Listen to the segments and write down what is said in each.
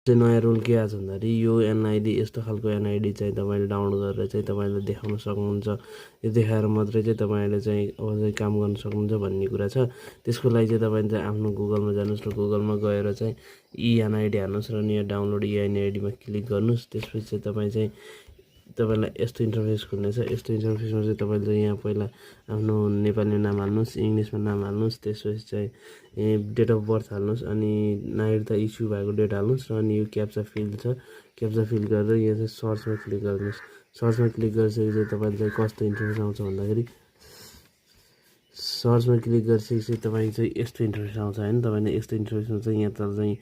चाहिँ नयाँ रुल के आएको छ भन्दाखेरि यो एनआइडी यस्तो खालको एनआइडी चाहिँ तपाईँले डाउनलोड गरेर चाहिँ तपाईँले देखाउन सक्नुहुन्छ। यो देखाएर मात्रै चाहिँ तपाईँले चाहिँ अब चाहिँ काम गर्न सक्नुहुन्छ भन्ने कुरा छ। त्यसको लागि चाहिँ तपाईँले चाहिँ आफ्नो गुगलमा जानुहोस् र गुगलमा गएर चाहिँ एनआइडी हाल्नुहोस् र यहाँ डाउनलोड एनआइडीमा क्लिक गर्नुहोस्। त्यसपछि चाहिँ तपाईँलाई यस्तो इन्टरफेस खुल्नेछ। यस्तो इन्टरफेसमा चाहिँ तपाईँले चाहिँ यहाँ पहिला आफ्नो नेपाली नाम हाल्नुहोस्, इङ्ग्लिसमा नाम हाल्नुहोस्, त्यसपछि चाहिँ डेट अफ बर्थ हाल्नुहोस्, अनि नागरिकता इस्यु भएको डेट हाल्नुहोस्, र अनि यो क्याप्चा फिल छ। क्याप्चा फिल गरेर यहाँ चाहिँ सर्चमा क्लिक गर्नुहोस्। सर्चमा क्लिक गरिसकेपछि चाहिँ तपाईँले चाहिँ कस्तो इन्टरफेस आउँछ भन्दाखेरि सर्चमा क्लिक गरिसकेपछि तपाईँको चाहिँ यस्तो इन्टरफेस आउँछ होइन। तपाईँले यस्तो इन्टरफेसमा चाहिँ यहाँ तल चाहिँ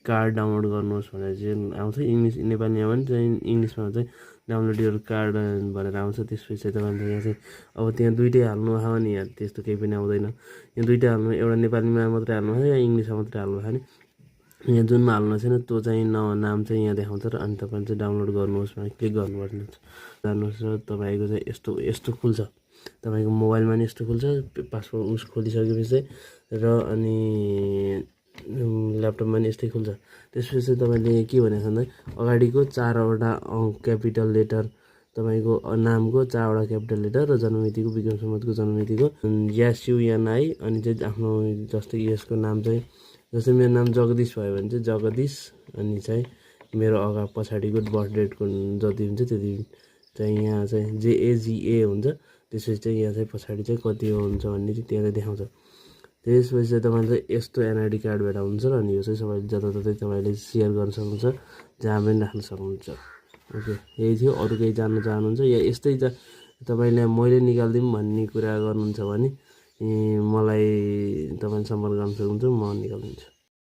कार्ड डाउनलोड गर्नुहोस् भनेर चाहिँ आउँछ। नेपालीमा पनि चाहिँ इङ्ग्लिसमा चाहिँ डाउनलोड यो कार्ड भनेर आउँछ। त्यसपछि चाहिँ तपाईँले यहाँ चाहिँ अब त्यहाँ दुइटै हाल्नु भयो भने यहाँ त्यस्तो केही पनि आउँदैन। यो दुइटै हाल्नु, एउटा नेपालीमा मात्रै हाल्नु भयो या इङ्ग्लिसमा मात्रै हाल्नु भयो भने यहाँ जुनमा हाल्नु छैन त्यो चाहिँ नाम चाहिँ यहाँ देखाउँछ। र अनि तपाईँले चाहिँ डाउनलोड गर्नुहोस् भनेर क्लिक गर्नुपर्ने हुन्छ। जानुहोस् र तपाईँको चाहिँ यस्तो खुल्छ। तपाईँको मोबाइलमा नि यस्तो खुल्छ पासवर्ड खोलिसकेपछि चाहिँ, र अनि ल्यापटपमा नि यस्तै खुल्छ। त्यसपछि चाहिँ तपाईँले के भनेको छ भन्दा अगाडिको 4वटा क्यापिटल लेटर, तपाईँको नामको 4वटा क्यापिटल लेटर र जन्ममितिको विक्रम सम्वतको जन्ममितिको YSUNI, अनि चाहिँ आफ्नो जस्तै यसको नाम चाहिँ जस्तै मेरो नाम जगदीश भयो भने चाहिँ जगदीश, अनि चाहिँ मेरो पछाडिको बर्थ डेटको जति हुन्छ त्यति चाहिँ यहाँ चाहिँ JAGA हुन्छ। त्यसपछि चाहिँ यहाँ चाहिँ पछाडि चाहिँ कति हुन्छ भन्ने चाहिँ त्यहाँ देखाउँछ। त्यसपछि चाहिँ तपाईँले चाहिँ यस्तो एनआइडी कार्ड भेटा हुन्छ। र अनि यो चाहिँ सबैले जताततै तपाईँले सेयर गर्न सक्नुहुन्छ, जहाँ पनि राख्न सक्नुहुन्छ। ओके, यही थियो। अरू केही जान्न चाहनुहुन्छ या यस्तै तपाईँले मैले निकालिदिउँ भन्ने कुरा गर्नुहुन्छ भने मलाई तपाईँले सम्पर्क गर्न सक्नुहुन्छ, म निकालिदिन्छु।